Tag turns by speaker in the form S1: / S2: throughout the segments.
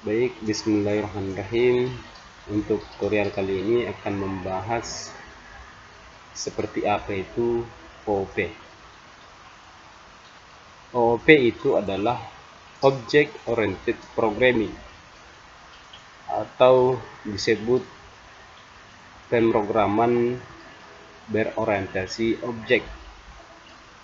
S1: Baik, bismillahirrahmanirrahim. Untuk tutorial kali ini akan membahas seperti apa itu OOP. OOP itu adalah Object Oriented Programming atau disebut pemrograman berorientasi objek.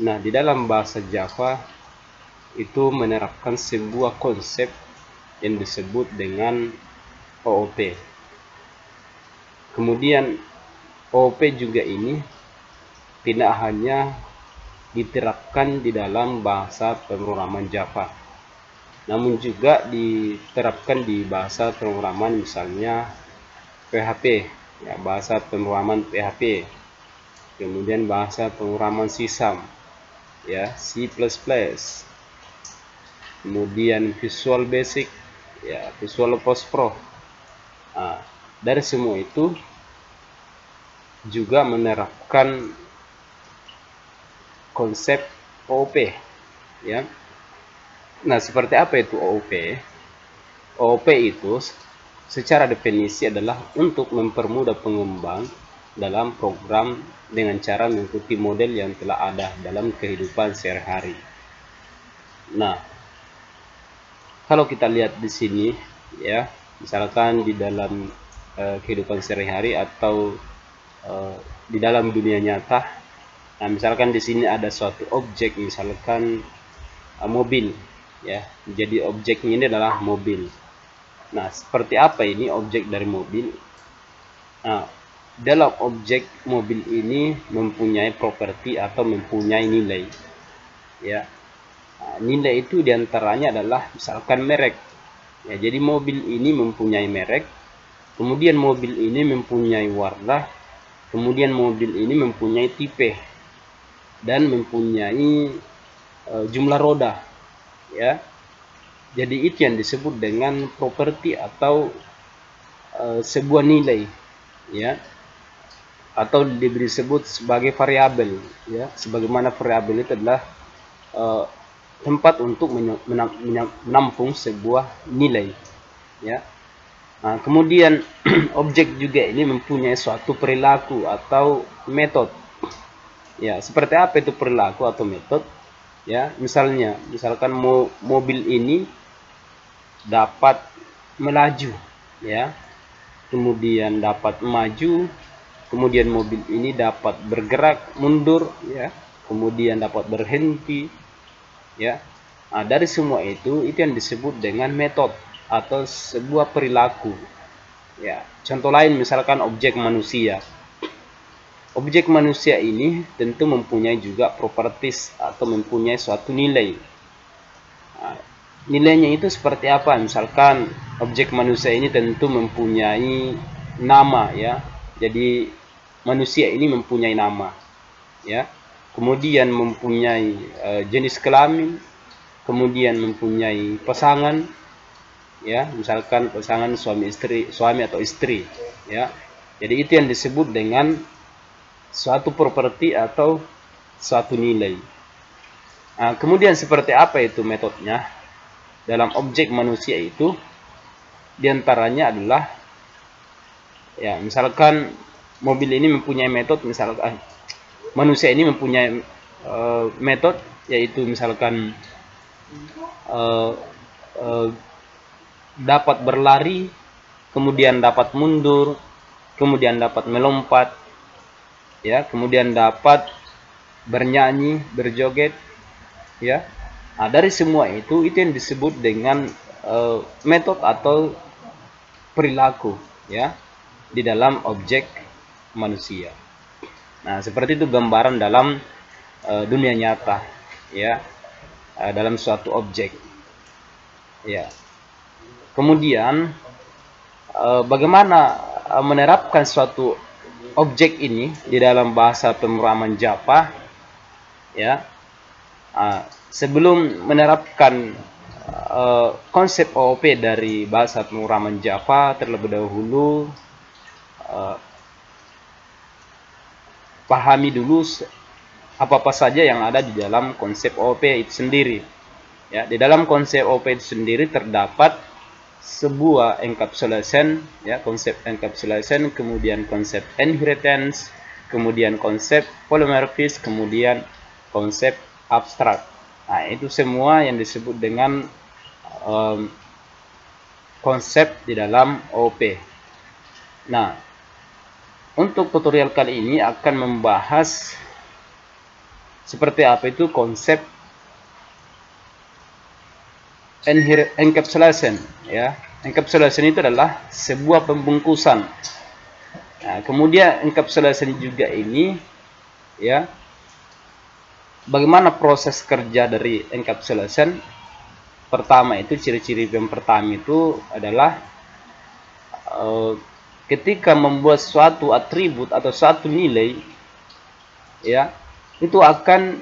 S1: Nah, di dalam bahasa Java itu menerapkan sebuah konsep yang disebut dengan OOP. Kemudian OOP juga ini tidak hanya diterapkan di dalam bahasa pemrograman Java, namun juga diterapkan di bahasa pemrograman misalnya PHP, ya, bahasa pemrograman PHP, kemudian bahasa pemrograman C#, ya, C++, kemudian Visual Basic, ya, Visual Post Pro. Nah, dari semua itu juga menerapkan konsep OOP, ya. Nah, seperti apa itu OOP? OOP itu secara definisi adalah untuk mempermudah pengembang dalam program dengan cara mengikuti model yang telah ada dalam kehidupan sehari-hari. Nah, kalau kita lihat di sini, ya, misalkan di dalam kehidupan sehari-hari atau di dalam dunia nyata, nah misalkan di sini ada suatu objek, misalkan mobil, ya, jadi objeknya ini adalah mobil. Nah, seperti apa ini objek dari mobil? Nah, dalam objek mobil ini mempunyai properti atau mempunyai nilai, ya. Nah, nilai itu diantaranya adalah misalkan merek, ya. Jadi mobil ini mempunyai merek, kemudian mobil ini mempunyai warna, kemudian mobil ini mempunyai tipe, dan mempunyai jumlah roda, ya. Jadi itu yang disebut dengan properti atau sebuah nilai, ya, atau disebut sebagai variabel, ya. Sebagaimana variabel itu adalah tempat untuk menampung sebuah nilai, ya. Nah, kemudian objek juga ini mempunyai suatu perilaku atau metode, ya. Seperti apa itu perilaku atau metode? Ya, misalkan mobil ini dapat melaju, ya, kemudian dapat maju, kemudian mobil ini dapat bergerak mundur, ya, kemudian dapat berhenti, ya. Nah, dari semua itu yang disebut dengan metode atau sebuah perilaku, ya. Contoh lain misalkan objek manusia. Objek manusia ini tentu mempunyai juga properties atau mempunyai suatu nilai. Nah, nilainya itu seperti apa? Misalkan objek manusia ini tentu mempunyai nama, ya. Jadi manusia ini mempunyai nama, ya. Kemudian mempunyai jenis kelamin, kemudian mempunyai pasangan, ya. Misalkan pasangan suami atau istri, ya. Jadi itu yang disebut dengan suatu properti atau suatu nilai. Nah, kemudian seperti apa itu metodenya? Dalam objek manusia itu diantaranya adalah, ya, misalkan mobil ini mempunyai metode, misalkan manusia ini mempunyai metode, yaitu misalkan uh, uh, dapat berlari, kemudian dapat mundur, kemudian dapat melompat, ya, kemudian dapat bernyanyi, berjoget, ya. Nah, dari semua itu yang disebut dengan metode atau perilaku, ya, di dalam objek manusia. Nah, seperti itu gambaran dalam dunia nyata, ya, dalam suatu objek, ya. Kemudian bagaimana menerapkan suatu objek ini di dalam bahasa pemrograman Java, ya. Sebelum menerapkan konsep OOP dari bahasa pemrograman Java, terlebih dahulu pahami dulu apa-apa saja yang ada di dalam konsep OOP itu sendiri, ya. Di dalam konsep OOP itu sendiri terdapat sebuah encapsulation, ya, konsep encapsulation, kemudian konsep inheritance, kemudian konsep polymorphism, kemudian konsep abstrak. Nah, itu semua yang disebut dengan konsep di dalam OOP. Nah, untuk tutorial kali ini akan membahas seperti apa itu konsep encapsulation, ya. Encapsulation itu adalah sebuah pembungkusan. Nah, kemudian encapsulation juga ini, ya, bagaimana proses kerja dari encapsulation? Pertama itu ciri-ciri yang pertama itu adalah ketika membuat suatu atribut atau suatu nilai, ya, itu akan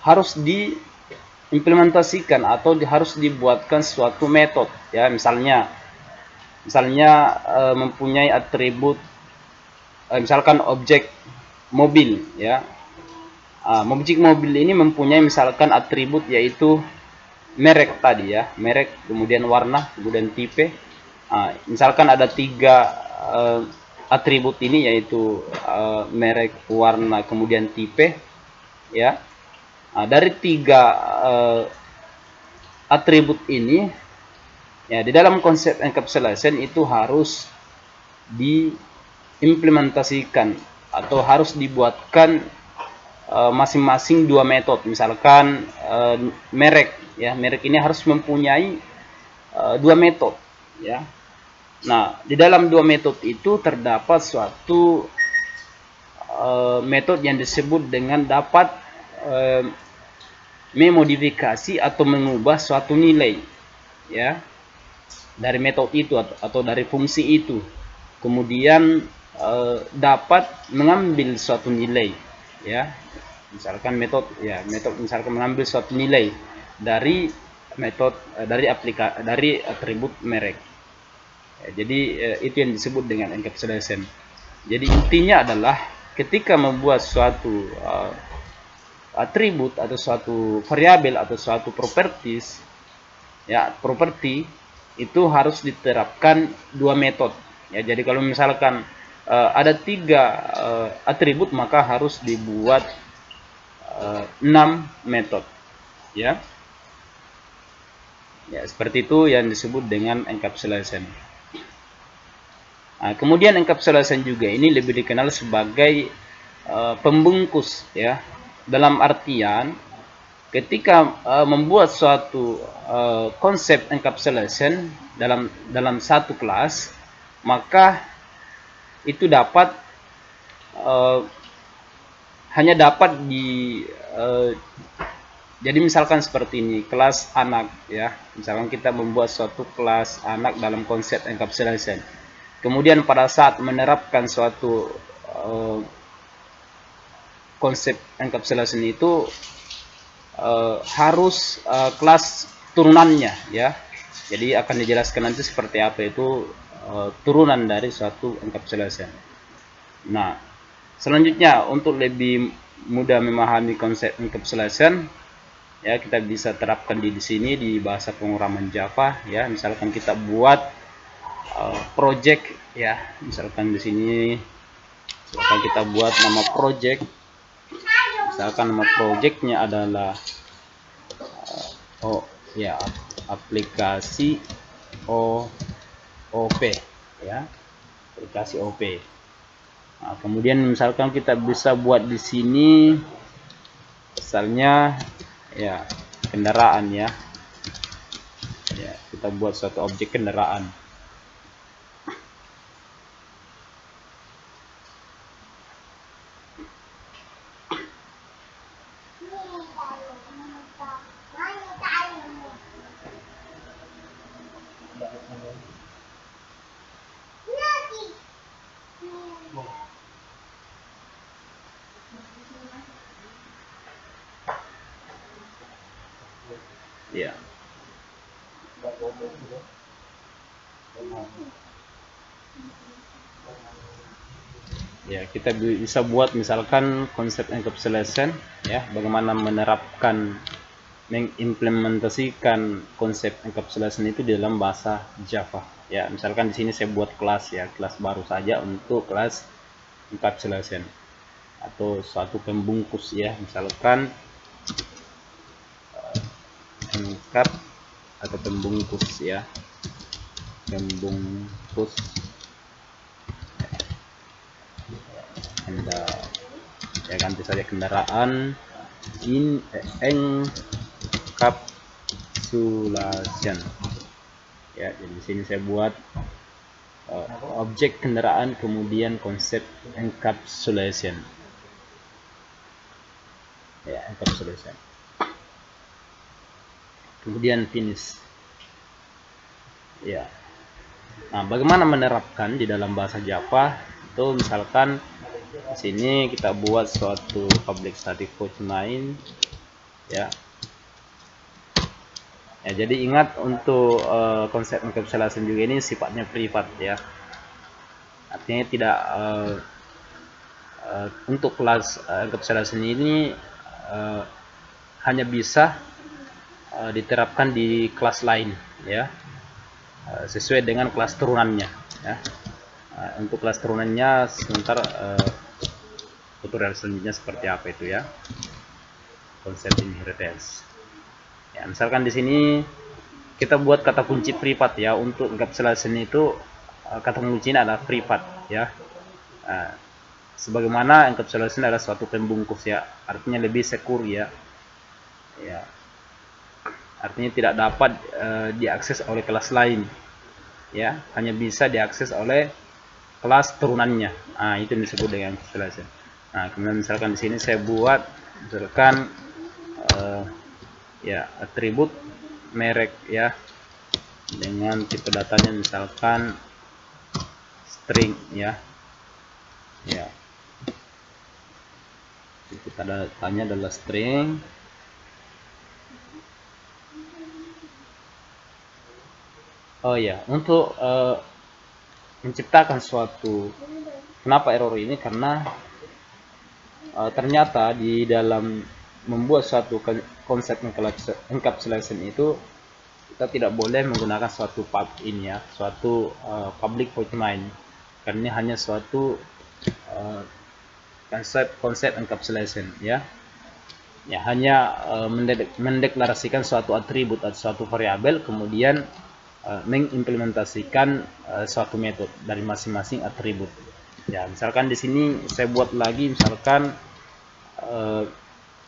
S1: harus diimplementasikan atau harus dibuatkan suatu metode, ya. Misalnya mempunyai atribut, misalkan objek mobil, ya. Objek mobil ini mempunyai misalkan atribut yaitu merek tadi, ya, merek, kemudian warna, kemudian tipe. Misalkan ada 3 atribut ini yaitu merek, warna, kemudian tipe, ya. Dari 3 atribut ini, ya, di dalam konsep encapsulation itu harus diimplementasikan atau harus dibuatkan masing-masing 2 metode. Misalkan merek, ya, merek ini harus mempunyai 2 metode, ya. Nah, di dalam 2 metode itu terdapat suatu metode yang disebut dengan dapat memodifikasi atau mengubah suatu nilai, ya, dari metode itu atau dari fungsi itu. Kemudian dapat mengambil suatu nilai, ya. Misalkan metode misalkan mengambil suatu nilai dari metode dari atribut merek. Ya, jadi itu yang disebut dengan encapsulation. Jadi intinya adalah ketika membuat suatu atribut atau suatu variabel atau suatu properties, ya, properti itu harus diterapkan 2 metode, ya. Jadi kalau misalkan ada 3 atribut, maka harus dibuat 6 metode, ya. Ya, seperti itu yang disebut dengan encapsulation. Kemudian encapsulation juga ini lebih dikenal sebagai pembungkus, ya. Dalam artian ketika membuat suatu konsep encapsulation dalam satu kelas, maka itu dapat hanya dapat jadi misalkan seperti ini, kelas anak, ya. Misalkan kita membuat suatu kelas anak dalam konsep encapsulation. Kemudian pada saat menerapkan suatu konsep encapsulation itu harus kelas turunannya, ya. Jadi akan dijelaskan nanti seperti apa itu turunan dari suatu encapsulation. Nah, selanjutnya untuk lebih mudah memahami konsep encapsulation, ya, kita bisa terapkan di sini di bahasa pemrograman Java, ya. Misalkan kita buat project, ya. Misalkan di sini kita buat nama project. Misalkan nama projectnya adalah aplikasi OOP, ya, aplikasi OP. Nah, kemudian misalkan kita bisa buat di sini misalnya, ya, kendaraan, ya. Ya, kita buat suatu objek kendaraan. Ya. Ya, kita bisa buat misalkan konsep encapsulation, ya, bagaimana menerapkan mengimplementasikan konsep encapsulation itu di dalam bahasa Java. Ya, misalkan di sini saya buat kelas ya, kelas baru saja untuk kelas encapsulation atau suatu pembungkus ya, misalkan encap atau pembungkus ya, pembungkus ya, ganti saja kendaraan in encapsulation ya. Jadi di sini saya buat objek kendaraan kemudian konsep encapsulation ya, encapsulation kemudian finish ya. Nah, bagaimana menerapkan di dalam bahasa Java? Itu misalkan di sini kita buat suatu public static void main ya. Ya, jadi ingat untuk konsep encapsulation juga ini sifatnya privat ya. Artinya tidak untuk kelas encapsulation ini hanya bisa diterapkan di kelas lain ya, sesuai dengan kelas turunannya ya. Untuk kelas turunannya sebentar tutorial selanjutnya seperti apa itu ya, konsep inheritance ya. Misalkan di sini kita buat kata kunci privat ya. Untuk encapsulation itu kata kuncinya adalah privat ya. Sebagaimana encapsulation adalah suatu pembungkus ya, artinya lebih secure ya. Ya, artinya tidak dapat diakses oleh kelas lain ya, hanya bisa diakses oleh kelas turunannya. Nah, itu yang disebut dengan encapsulation. Nah, kemudian misalkan di sini saya buat misalkan ya atribut merek ya, dengan tipe datanya misalkan string ya. Ya, kita datanya adalah string. Oh ya, untuk menciptakan suatu, kenapa error ini, karena ternyata di dalam membuat suatu konsep encapsulation itu kita tidak boleh menggunakan suatu pub-in ya, suatu public void main, karena ini hanya suatu konsep encapsulation ya. Ya, hanya mendeklarasikan suatu atribut atau suatu variabel kemudian mengimplementasikan suatu metode dari masing-masing atribut. Ya, misalkan di sini saya buat lagi misalkan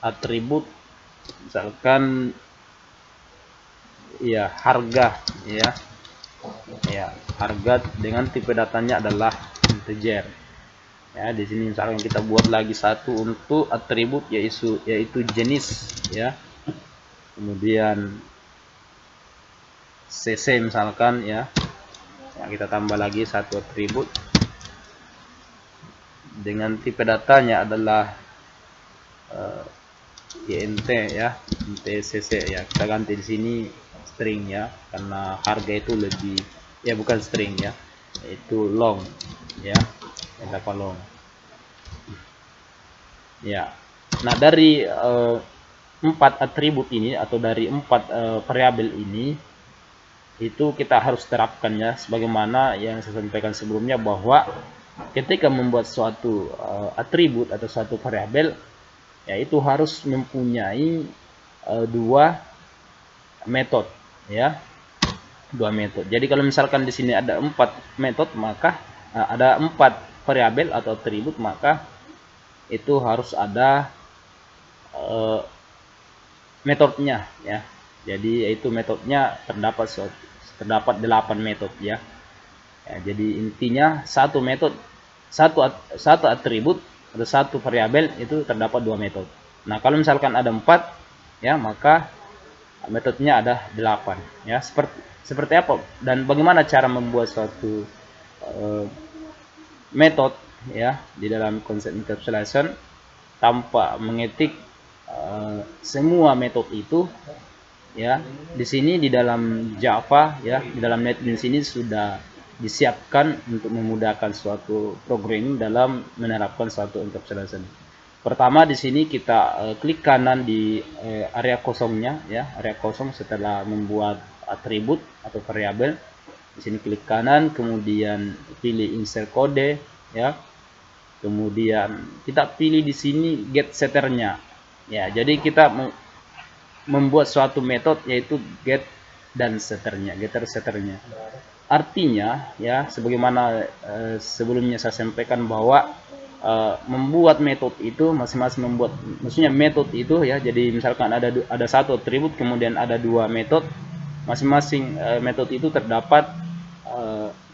S1: atribut misalkan ya harga ya. Ya, harga dengan tipe datanya adalah integer. Ya, di sini misalkan kita buat lagi satu untuk atribut yaitu jenis ya. Kemudian cc misalkan ya. Ya, kita tambah lagi satu atribut dengan tipe datanya adalah int ya, int cc ya. Kita ganti di sini string ya, karena harga itu lebih ya, bukan string ya, itu long ya, apa long ya. Nah, dari 4 atribut ini atau dari 4 variabel ini itu kita harus terapkan ya, sebagaimana yang saya sampaikan sebelumnya bahwa ketika membuat suatu atribut atau suatu variabel ya, itu harus mempunyai 2 metode ya, 2 metode. Jadi kalau misalkan di sini ada 4 metode, maka ada 4 variabel atau atribut, maka itu harus ada metodenya ya. Jadi yaitu metodenya terdapat 8 metode ya. Ya, jadi intinya satu metode, satu atribut atau satu variabel itu terdapat 2 metode. Nah, kalau misalkan ada 4 ya, maka metodenya ada 8 ya. Seperti apa dan bagaimana cara membuat suatu metode ya di dalam konsep encapsulation tanpa mengetik semua metode itu ya. Di sini di dalam Java ya, di dalam NetBeans ini sudah disiapkan untuk memudahkan suatu programming dalam menerapkan suatu encapsulation. Pertama di sini kita klik kanan di area kosongnya ya, area kosong setelah membuat atribut atau variabel. Di sini klik kanan, kemudian pilih insert kode ya. Kemudian kita pilih di sini get setternya. Ya, jadi kita membuat suatu metode yaitu get dan setternya, getter setternya. Artinya ya, sebagaimana sebelumnya saya sampaikan bahwa membuat metode itu masing-masing membuat, maksudnya metode itu ya, jadi misalkan ada satu atribut kemudian ada dua metode, masing-masing metode itu terdapat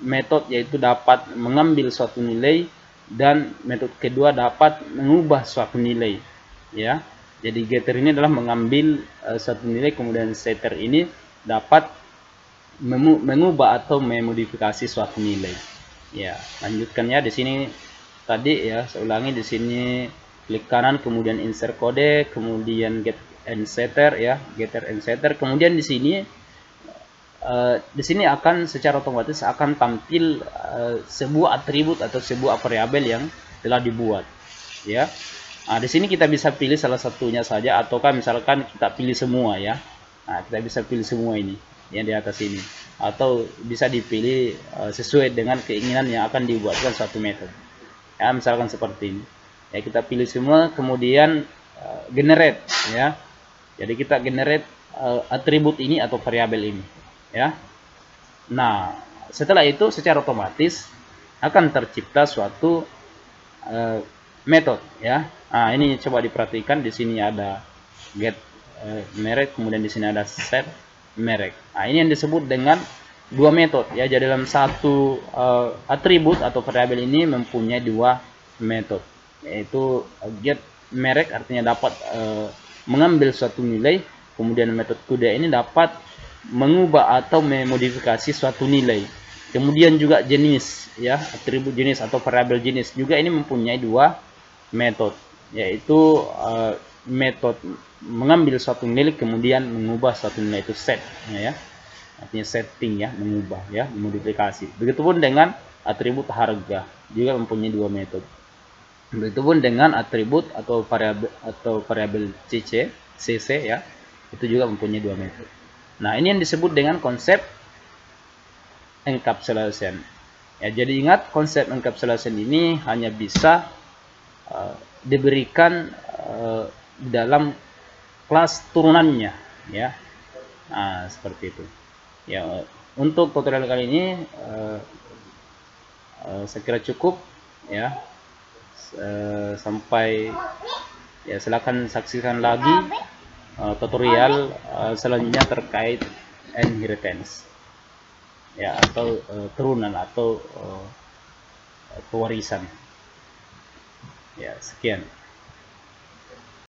S1: metode yaitu dapat mengambil suatu nilai dan metode kedua dapat mengubah suatu nilai ya. Jadi getter ini adalah mengambil suatu nilai, kemudian setter ini dapat mengubah atau memodifikasi suatu nilai. Ya, lanjutkannya di sini tadi ya, saya ulangi, di sini klik kanan kemudian insert kode, kemudian get and setter ya, getter and setter. Kemudian di sini akan secara otomatis akan tampil sebuah atribut atau sebuah variabel yang telah dibuat ya. Nah, di sini kita bisa pilih salah satunya saja, ataukah misalkan kita pilih semua ya. Nah, kita bisa pilih semua ini yang di atas ini, atau bisa dipilih sesuai dengan keinginan yang akan dibuatkan suatu metode ya, misalkan seperti ini ya. Kita pilih semua, kemudian generate ya. Jadi kita generate atribut ini atau variabel ini ya. Nah, setelah itu secara otomatis akan tercipta suatu metode ya. Nah, ini coba diperhatikan, di sini ada get merek, kemudian di sini ada set merek. Nah, ini yang disebut dengan dua metode ya. Jadi dalam satu atribut atau variabel ini mempunyai dua metode, yaitu get merek artinya dapat mengambil suatu nilai, kemudian metode kedua ini dapat mengubah atau memodifikasi suatu nilai. Kemudian juga jenis ya, atribut jenis atau variabel jenis juga ini mempunyai dua metode, yaitu metode mengambil suatu nilai kemudian mengubah suatu nilai, itu set ya, artinya setting ya, mengubah ya, memodifikasi. Begitupun dengan atribut harga juga mempunyai dua metode. Begitupun dengan atribut atau variabel cc ya, itu juga mempunyai dua metode. Nah, ini yang disebut dengan konsep encapsulation ya. Jadi ingat, konsep encapsulation ini hanya bisa diberikan dalam kelas turunannya ya. Nah, seperti itu ya. Untuk tutorial kali ini saya kira cukup ya. Sampai ya, silakan saksikan lagi tutorial selanjutnya terkait inheritance ya, atau turunan atau pewarisan ya. Sekian.